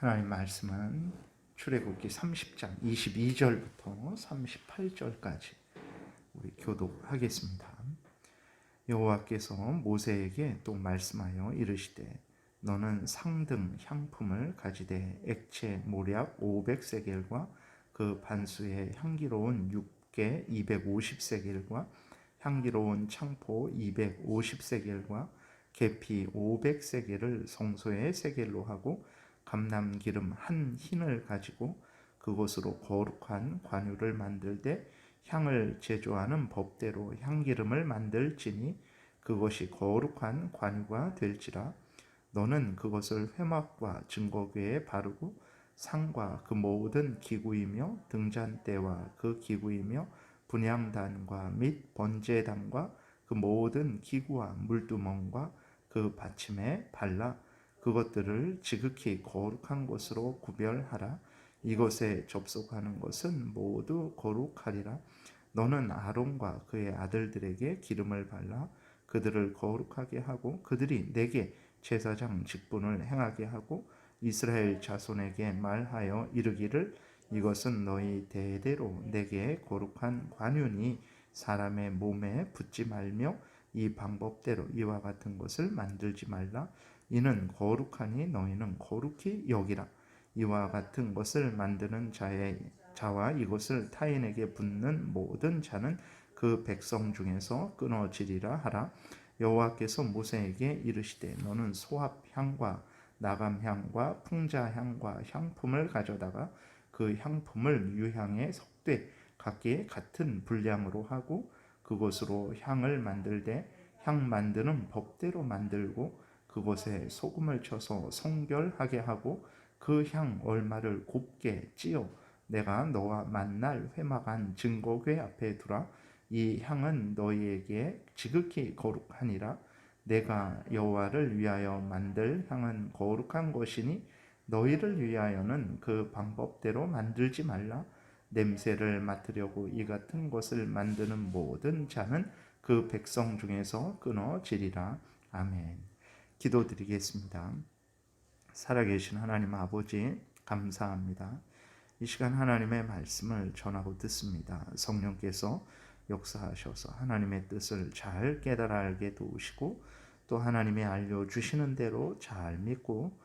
하나님 말씀은 출애굽기 30장 22절부터 38절까지 우리 교독하겠습니다. 여호와께서 모세에게 또 말씀하여 이르시되 너는 상등 향품을 가지되 액체 모략 500세겔과 그 반수의 향기로운 육개 250세겔과 향기로운 창포 250세겔과 계피 500세겔을 성소의 세겔로 하고 감람기름 한 흰을 가지고 그것으로 거룩한 관유를 만들되 향을 제조하는 법대로 향기름을 만들지니 그것이 거룩한 관유가 될지라. 너는 그것을 회막과 증거궤에 바르고 상과 그 모든 기구이며 등잔대와 그 기구이며 분향단과 및 번제단과 그 모든 기구와 물두멍과 그 받침에 발라 그것들을 지극히 거룩한 것으로 구별하라. 이것에 접속하는 것은 모두 거룩하리라. 너는 아론과 그의 아들들에게 기름을 발라 그들을 거룩하게 하고 그들이 내게 제사장 직분을 행하게 하고 이스라엘 자손에게 말하여 이르기를 이것은 너희 대대로 내게 거룩한 관유니 사람의 몸에 붓지 말며 이 방법대로 이와 같은 것을 만들지 말라. 이는 거룩하니 너희는 거룩히 여기라. 이와 같은 것을 만드는 자와 이것을 타인에게 붓는 모든 자는 그 백성 중에서 끊어지리라 하라. 여호와께서 모세에게 이르시되 너는 소합향과 나감향과 풍자향과 향품을 가져다가 그 향품을 유향에 섞되 각기 같은 분량으로 하고 그것으로 향을 만들되 향 만드는 법대로 만들고 그곳에 소금을 쳐서 성결하게 하고 그 향 얼마를 곱게 찌어 내가 너와 만날 회막한 증거궤 앞에 두라. 이 향은 너희에게 지극히 거룩하니라. 내가 여호와를 위하여 만들 향은 거룩한 것이니 너희를 위하여는 그 방법대로 만들지 말라. 냄새를 맡으려고 이 같은 것을 만드는 모든 자는 그 백성 중에서 끊어지리라. 아멘. 기도드리겠습니다. 살아계신 하나님 아버지 감사합니다. 이 시간 하나님의 말씀을 전하고 듣습니다. 성령께서 역사하셔서 하나님의 뜻을 잘 깨달아 알게 도우시고 또 하나님이 알려주시는 대로 잘 믿고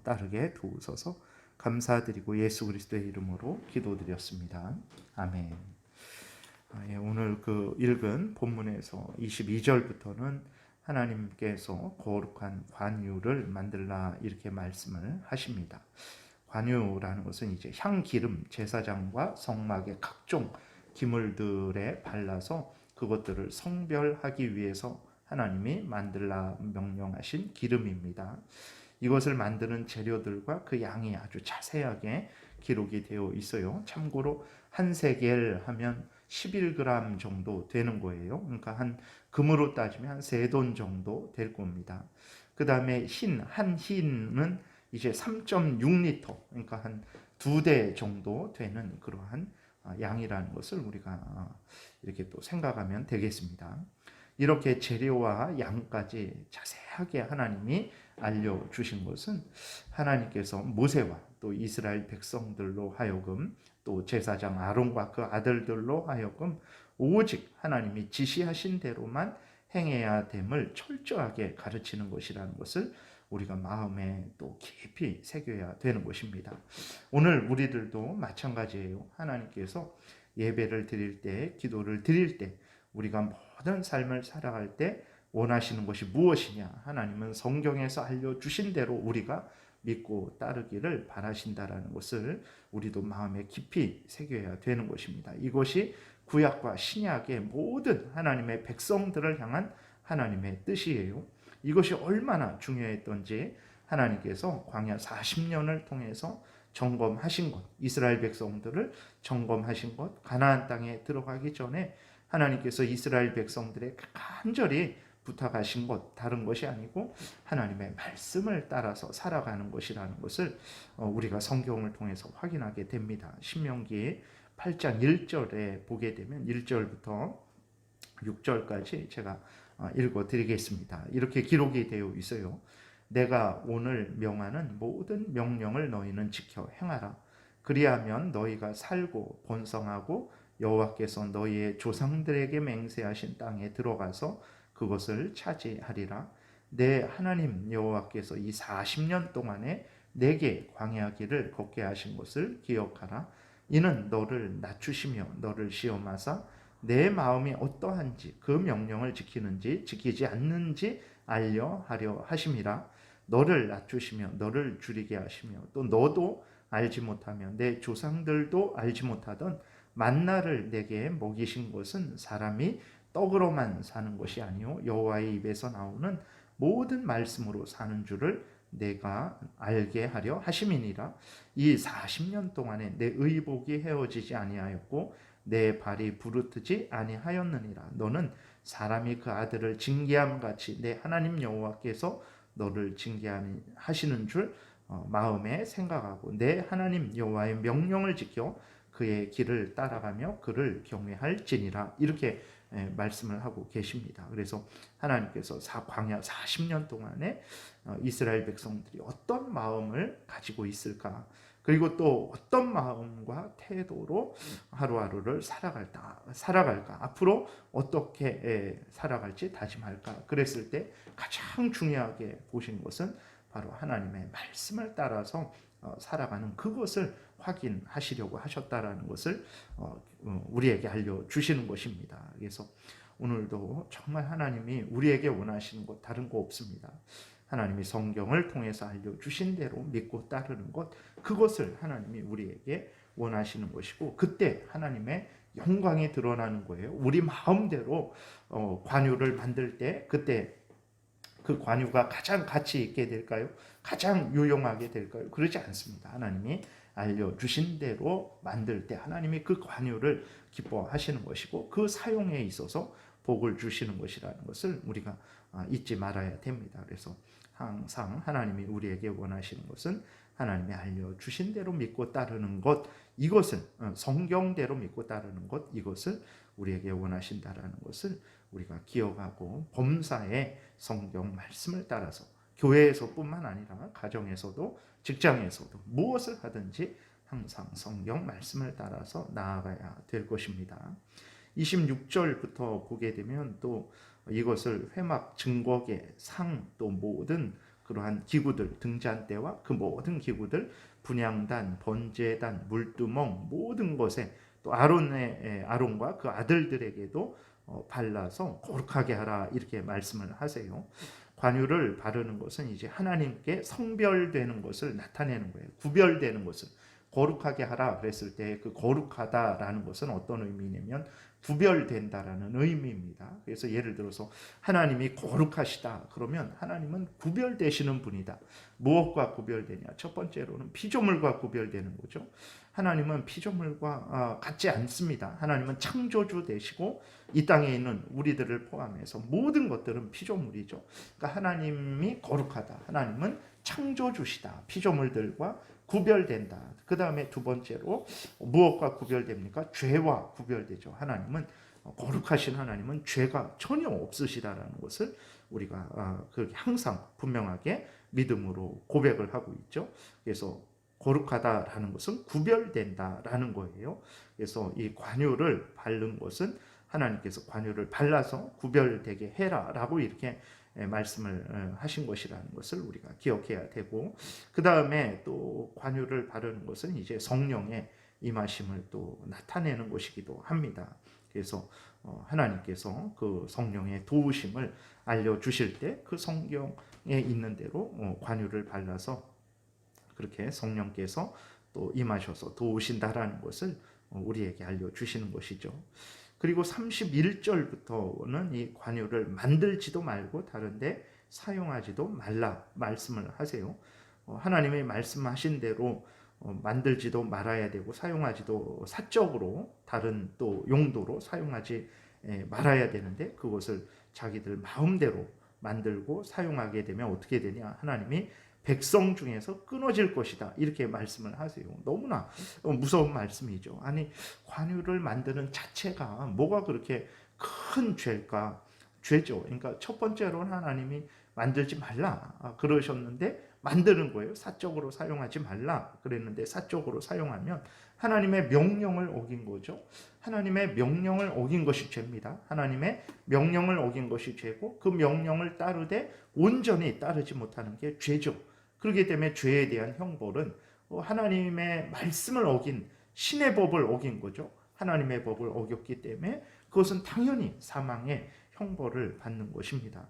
따르게 도우소서. 감사드리고 예수 그리스도의 이름으로 기도드렸습니다. 아멘. 오늘 그 읽은 본문에서 22절부터는 하나님께서 거룩한 관유를 만들라 이렇게 말씀을 하십니다. 관유라는 것은 이제 향기름, 제사장과 성막의 각종 기물들에 발라서 그것들을 성별하기 위해서 하나님이 만들라 명령하신 기름입니다. 이것을 만드는 재료들과 그 양이 아주 자세하게 기록이 되어 있어요. 참고로 한 세겔 하면 11g 정도 되는 거예요. 그러니까 한 금으로 따지면 한 3돈 정도 될 겁니다. 그 다음에 한 흰은 이제 3.6리터, 그러니까 한 2대 정도 되는 그러한 양이라는 것을 우리가 이렇게 또 생각하면 되겠습니다. 이렇게 재료와 양까지 자세하게 하나님이 알려주신 것은 하나님께서 모세와 또 이스라엘 백성들로 하여금 또 제사장 아론과 그 아들들로 하여금 오직 하나님이 지시하신 대로만 행해야 됨을 철저하게 가르치는 것이라는 것을 우리가 마음에 또 깊이 새겨야 되는 것입니다. 오늘 우리들도 마찬가지예요. 하나님께서 예배를 드릴 때, 기도를 드릴 때, 우리가 모든 삶을 살아갈 때 원하시는 것이 무엇이냐? 하나님은 성경에서 알려주신 대로 우리가 믿고 따르기를 바라신다라는 것을 우리도 마음에 깊이 새겨야 되는 것입니다. 이것이 구약과 신약의 모든 하나님의 백성들을 향한 하나님의 뜻이에요. 이것이 얼마나 중요했던지 하나님께서 광야 40년을 통해서 점검하신 것, 이스라엘 백성들을 점검하신 것, 가나안 땅에 들어가기 전에 하나님께서 이스라엘 백성들의 간절히 부탁하신 것, 다른 것이 아니고 하나님의 말씀을 따라서 살아가는 것이라는 것을 우리가 성경을 통해서 확인하게 됩니다. 신명기 8장 1절에 보게 되면 1절부터 6절까지 제가 읽어드리겠습니다. 이렇게 기록이 되어 있어요. 내가 오늘 명하는 모든 명령을 너희는 지켜 행하라. 그리하면 너희가 살고 번성하고 여호와께서 너희의 조상들에게 맹세하신 땅에 들어가서 그것을 차지하리라. 내 하나님 여호와께서 이 40년 동안에 내게 광야 길을 걷게 하신 것을 기억하라. 이는 너를 낮추시며 너를 시험하사 내 마음이 어떠한지 그 명령을 지키는지 지키지 않는지 알려 하려 하심이라. 너를 낮추시며 너를 줄이게 하시며 또 너도 알지 못하며 내 조상들도 알지 못하던 만나를 내게 먹이신 것은 사람이 떡으로만 사는 것이 아니요 여호와의 입에서 나오는 모든 말씀으로 사는 줄을 내가 알게 하려 하심이니라. 이 40년 동안에 내 의복이 헤어지지 아니하였고 내 발이 부르트지 아니하였느니라. 너는 사람이 그 아들을 징계함 같이 내 하나님 여호와께서 너를 징계하시는 줄 마음에 생각하고 내 하나님 여호와의 명령을 지켜 그의 길을 따라가며 그를 경외할지니라. 이렇게 말씀을 하고 계십니다. 그래서 하나님께서 광야 40년 동안에 이스라엘 백성들이 어떤 마음을 가지고 있을까, 그리고 또 어떤 마음과 태도로 하루하루를 살아갈까, 앞으로 어떻게 살아갈지 다짐할까, 그랬을 때 가장 중요하게 보신 것은 바로 하나님의 말씀을 따라서 살아가는 그것을 확인하시려고 하셨다라는 것을 우리에게 알려주시는 것입니다. 그래서 오늘도 정말 하나님이 우리에게 원하시는 것 다른 거 없습니다. 하나님이 성경을 통해서 알려주신 대로 믿고 따르는 것, 그것을 하나님이 우리에게 원하시는 것이고, 그때 하나님의 영광이 드러나는 거예요. 우리 마음대로 관유를 만들 때 그때 그 관유가 가장 가치 있게 될까요? 가장 유용하게 될까요? 그러지 않습니다. 하나님이 알려주신 대로 만들 때 하나님이 그 관유를 기뻐하시는 것이고 그 사용에 있어서 복을 주시는 것이라는 것을 우리가 잊지 말아야 됩니다. 그래서 항상 하나님이 우리에게 원하시는 것은 하나님이 알려주신 대로 믿고 따르는 것, 이것은 성경대로 믿고 따르는 것, 이것을 우리에게 원하신다라는 것을 우리가 기억하고 범사에 성경 말씀을 따라서 교회에서뿐만 아니라 가정에서도 직장에서도 무엇을 하든지 항상 성경 말씀을 따라서 나아가야 될 것입니다. 26절부터 보게 되면 또 이것을 회막, 증거계, 상, 또 모든 그러한 기구들, 등잔대와 그 모든 기구들, 분향단, 번제단, 물두멍 모든 것에 또 아론과 그 아들들에게도 발라서 거룩하게 하라 이렇게 말씀을 하세요. 관유를 바르는 것은 이제 하나님께 성별되는 것을 나타내는 거예요. 구별되는 것을 거룩하게 하라 그랬을 때 그 거룩하다라는 것은 어떤 의미냐면 구별된다라는 의미입니다. 그래서 예를 들어서 하나님이 거룩하시다 그러면 하나님은 구별되시는 분이다. 무엇과 구별되냐? 첫 번째로는 피조물과 구별되는 거죠. 하나님은 피조물과 같지 않습니다. 하나님은 창조주 되시고 이 땅에 있는 우리들을 포함해서 모든 것들은 피조물이죠. 그러니까 하나님이 거룩하다. 하나님은 창조주시다. 피조물들과 구별된다. 그 다음에 두 번째로 무엇과 구별됩니까? 죄와 구별되죠. 하나님은 거룩하신 하나님은 죄가 전혀 없으시다라는 것을 우리가 그렇게 항상 분명하게 믿음으로 고백을 하고 있죠. 그래서 거룩하다라는 것은 구별된다라는 거예요. 그래서 이 관유를 바른 것은 하나님께서 관유를 발라서 구별되게 해라라고 이렇게 말씀을 하신 것이라는 것을 우리가 기억해야 되고, 그 다음에 또 관유를 바르는 것은 이제 성령의 임하심을 또 나타내는 것이기도 합니다. 그래서 하나님께서 그 성령의 도우심을 알려주실 때 그 성경에 있는 대로 관유를 발라서 그렇게 성령께서 또 임하셔서 도우신다라는 것을 우리에게 알려주시는 것이죠. 그리고 31절부터는 이 관유를 만들지도 말고 다른데 사용하지도 말라 말씀을 하세요. 하나님의 말씀하신 대로 만들지도 말아야 되고 사용하지도 사적으로 다른 또 용도로 사용하지 말아야 되는데 그것을 자기들 마음대로 만들고 사용하게 되면 어떻게 되냐? 하나님이 백성 중에서 끊어질 것이다 이렇게 말씀을 하세요. 너무나 무서운 말씀이죠. 아니 관유를 만드는 자체가 뭐가 그렇게 큰 죄일까? 죄죠. 그러니까 첫 번째로는 하나님이 만들지 말라 그러셨는데 만드는 거예요. 사적으로 사용하지 말라 그랬는데 사적으로 사용하면 하나님의 명령을 어긴 거죠. 하나님의 명령을 어긴 것이 죄입니다. 하나님의 명령을 어긴 것이 죄고 그 명령을 따르되 온전히 따르지 못하는 게 죄죠. 그렇기 때문에 죄에 대한 형벌은 하나님의 말씀을 어긴 신의 법을 어긴 거죠. 하나님의 법을 어겼기 때문에 그것은 당연히 사망의 형벌을 받는 것입니다.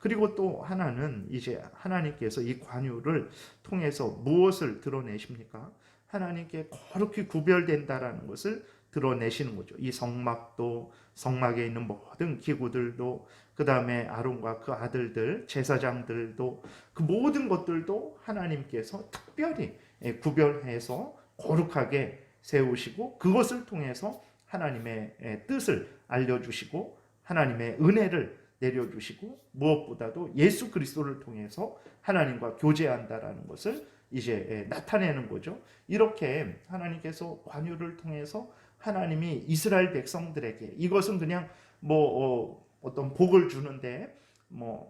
그리고 또 하나는 이제 하나님께서 이 관유를 통해서 무엇을 드러내십니까? 하나님께 거룩히 구별된다라는 것을 드러내시는 거죠. 이 성막도 성막에 있는 모든 기구들도 그 다음에 아론과 그 아들들 제사장들도 그 모든 것들도 하나님께서 특별히 구별해서 거룩하게 세우시고 그것을 통해서 하나님의 뜻을 알려주시고 하나님의 은혜를 내려주시고 무엇보다도 예수 그리스도를 통해서 하나님과 교제한다라는 것을 이제 나타내는 거죠. 이렇게 하나님께서 관유를 통해서 하나님이 이스라엘 백성들에게 이것은 그냥 어떤 복을 주는데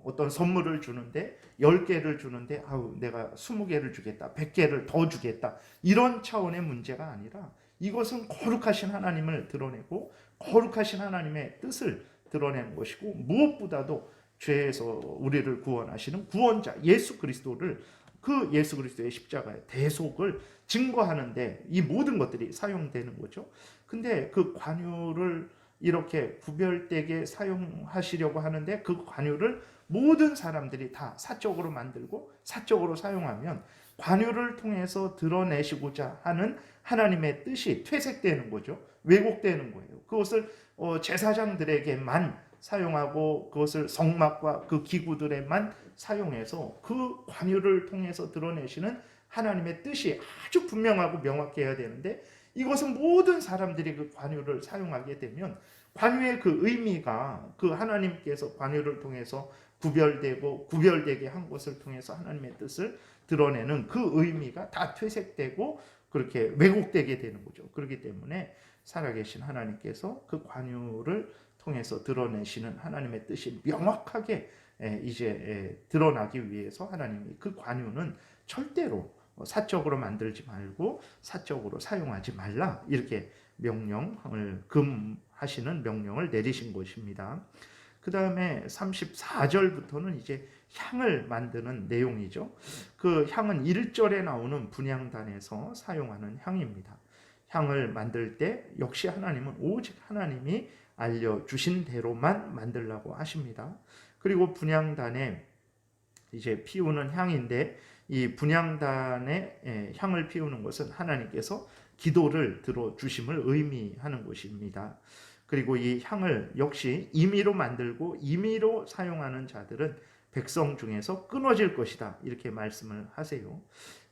어떤 선물을 주는데 10개를 주는데 내가 20개를 주겠다 100개를 더 주겠다 이런 차원의 문제가 아니라 이것은 거룩하신 하나님을 드러내고 거룩하신 하나님의 뜻을 드러내는 것이고 무엇보다도 죄에서 우리를 구원하시는 구원자 예수 그리스도를 그 예수 그리스도의 십자가의 대속을 증거하는데 이 모든 것들이 사용되는 거죠. 근데 그 관유를 이렇게 구별되게 사용하시려고 하는데 그 관유를 모든 사람들이 다 사적으로 만들고 사적으로 사용하면 관유를 통해서 드러내시고자 하는 하나님의 뜻이 퇴색되는 거죠. 왜곡되는 거예요. 그것을 제사장들에게만 사용하고 그것을 성막과 그 기구들에만 사용해서 그 관유를 통해서 드러내시는 하나님의 뜻이 아주 분명하고 명확해야 되는데 이것은 모든 사람들이 그 관유를 사용하게 되면 관유의 그 의미가 그 하나님께서 관유를 통해서 구별되게 한 것을 통해서 하나님의 뜻을 드러내는 그 의미가 다 퇴색되고 그렇게 왜곡되게 되는 거죠. 그렇기 때문에 살아계신 하나님께서 그 관유를 통해서 드러내시는 하나님의 뜻이 명확하게 이제 드러나기 위해서 하나님이 그 관유는 절대로 사적으로 만들지 말고 사적으로 사용하지 말라 이렇게 명령을 금하시는 명령을 내리신 것입니다. 그 다음에 34절부터는 이제 향을 만드는 내용이죠. 그 향은 1절에 나오는 분향단에서 사용하는 향입니다. 향을 만들 때 역시 하나님은 오직 하나님이 알려주신 대로만 만들라고 하십니다. 그리고 분향단에 이제 피우는 향인데 이 분향단에 향을 피우는 것은 하나님께서 기도를 들어주심을 의미하는 것입니다. 그리고 이 향을 역시 임의로 만들고 임의로 사용하는 자들은 백성 중에서 끊어질 것이다 이렇게 말씀을 하세요.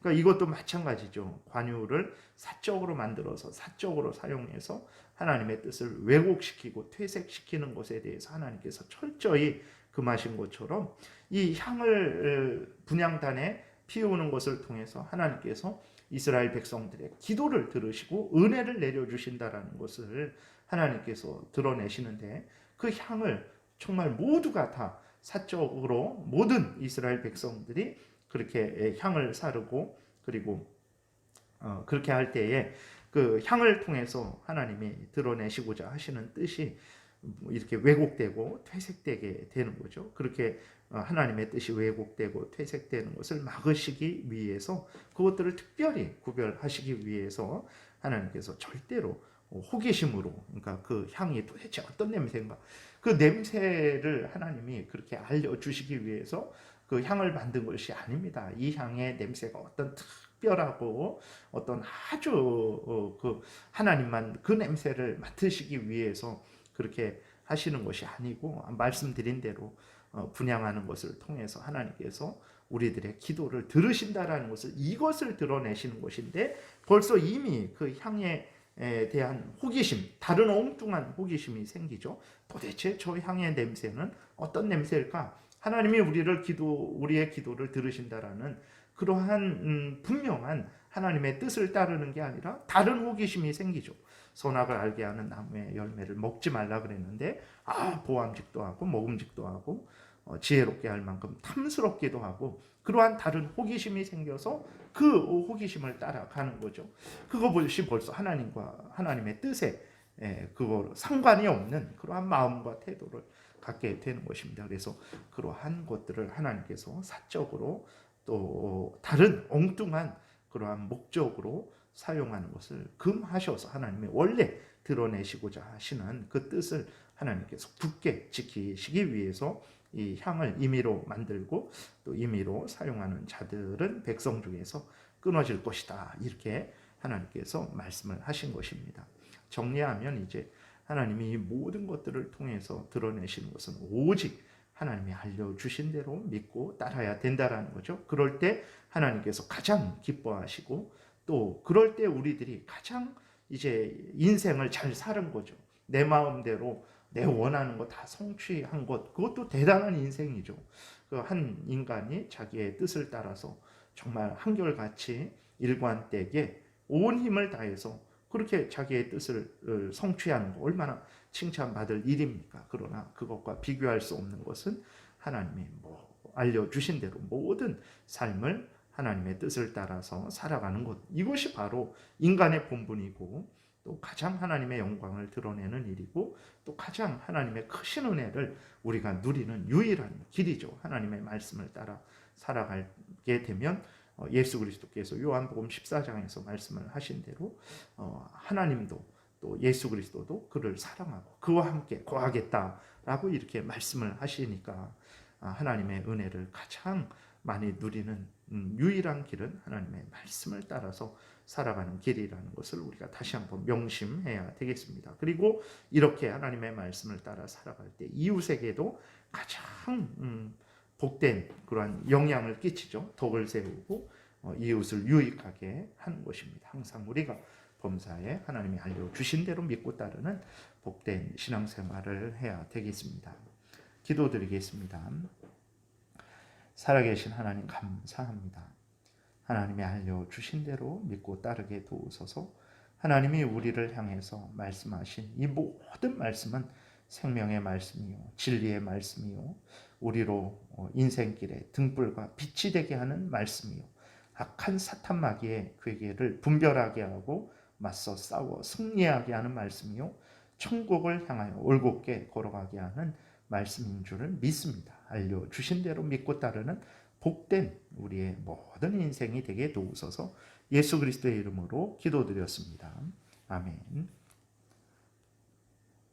그러니까 이것도 마찬가지죠. 관유를 사적으로 만들어서 사적으로 사용해서 하나님의 뜻을 왜곡시키고 퇴색시키는 것에 대해서 하나님께서 철저히 금하신 것처럼 이 향을 분향단에 피우는 것을 통해서 하나님께서 이스라엘 백성들의 기도를 들으시고 은혜를 내려주신다라는 것을 하나님께서 드러내시는데 그 향을 정말 모두가 다 사적으로 모든 이스라엘 백성들이 그렇게 향을 사르고 그리고 그렇게 할 때에 그 향을 통해서 하나님이 드러내시고자 하시는 뜻이 이렇게 왜곡되고 퇴색되게 되는 거죠. 그렇게 하나님의 뜻이 왜곡되고 퇴색되는 것을 막으시기 위해서 그것들을 특별히 구별하시기 위해서 하나님께서 절대로 호기심으로 그러니까 그 향이 도대체 어떤 냄새인가 그 냄새를 하나님이 그렇게 알려주시기 위해서 그 향을 만든 것이 아닙니다. 이 향의 냄새가 어떤 특별하고 어떤 아주 그 하나님만 그 냄새를 맡으시기 위해서 그렇게 하시는 것이 아니고 말씀드린 대로 분향하는 것을 통해서 하나님께서 우리들의 기도를 들으신다라는 것을 이것을 드러내시는 것인데 벌써 이미 그 향에 대한 호기심, 다른 엉뚱한 호기심이 생기죠. 도대체 저 향의 냄새는 어떤 냄새일까? 하나님이 우리의 기도를 들으신다라는 그러한 분명한 하나님의 뜻을 따르는 게 아니라 다른 호기심이 생기죠. 선악을 알게 하는 나무의 열매를 먹지 말라 그랬는데 보암직도 하고 먹음직도 하고 지혜롭게 할 만큼 탐스럽기도 하고 그러한 다른 호기심이 생겨서 그 호기심을 따라가는 거죠. 그것이 벌써 하나님의 뜻에 그거 상관이 없는 그러한 마음과 태도를 갖게 되는 것입니다. 그래서 그러한 것들을 하나님께서 사적으로 또 다른 엉뚱한 그러한 목적으로 사용하는 것을 금하셔서 하나님의 원래 드러내시고자 하시는 그 뜻을 하나님께서 굳게 지키시기 위해서 이 향을 임의로 만들고 또 임의로 사용하는 자들은 백성 중에서 끊어질 것이다. 이렇게 하나님께서 말씀을 하신 것입니다. 정리하면 이제 하나님이 이 모든 것들을 통해서 드러내시는 것은 오직 하나님이 알려주신 대로 믿고 따라야 된다라는 거죠. 그럴 때 하나님께서 가장 기뻐하시고 또 그럴 때 우리들이 가장 이제 인생을 잘 사는 거죠. 내 마음대로 내 원하는 거 다 성취한 것, 그것도 대단한 인생이죠. 그 한 인간이 자기의 뜻을 따라서 정말 한결같이 일관되게 온 힘을 다해서 그렇게 자기의 뜻을 성취하는 거 얼마나 칭찬받을 일입니까? 그러나 그것과 비교할 수 없는 것은 하나님이 알려주신 대로 모든 삶을 하나님의 뜻을 따라서 살아가는 것, 이것이 바로 인간의 본분이고 또 가장 하나님의 영광을 드러내는 일이고 또 가장 하나님의 크신 은혜를 우리가 누리는 유일한 길이죠. 하나님의 말씀을 따라 살아가게 되면 예수 그리스도께서 요한복음 14장에서 말씀을 하신 대로 하나님도 또 예수 그리스도도 그를 사랑하고 그와 함께 거하겠다라고 이렇게 말씀을 하시니까 하나님의 은혜를 가장 많이 누리는 유일한 길은 하나님의 말씀을 따라서 살아가는 길이라는 것을 우리가 다시 한번 명심해야 되겠습니다. 그리고 이렇게 하나님의 말씀을 따라 살아갈 때 이웃에게도 가장 복된 그러한 영향을 끼치죠. 덕을 세우고 이웃을 유익하게 하는 것입니다. 항상 우리가 범사에 하나님이 알려주신 대로 믿고 따르는 복된 신앙생활을 해야 되겠습니다. 기도드리겠습니다. 살아계신 하나님 감사합니다. 하나님이 알려주신 대로 믿고 따르게 도우소서. 하나님이 우리를 향해서 말씀하신 이 모든 말씀은 생명의 말씀이요 진리의 말씀이요 우리로 인생길에 등불과 빛이 되게 하는 말씀이요 악한 사탄 마귀의 괴계를 분별하게 하고 맞서 싸워 승리하게 하는 말씀이요 천국을 향하여 올곧게 걸어가게 하는 말씀인 줄을 믿습니다. 알려주신 대로 믿고 따르는 복된 우리의 모든 인생이 되게 도우소서. 예수 그리스도의 이름으로 기도드렸습니다. 아멘.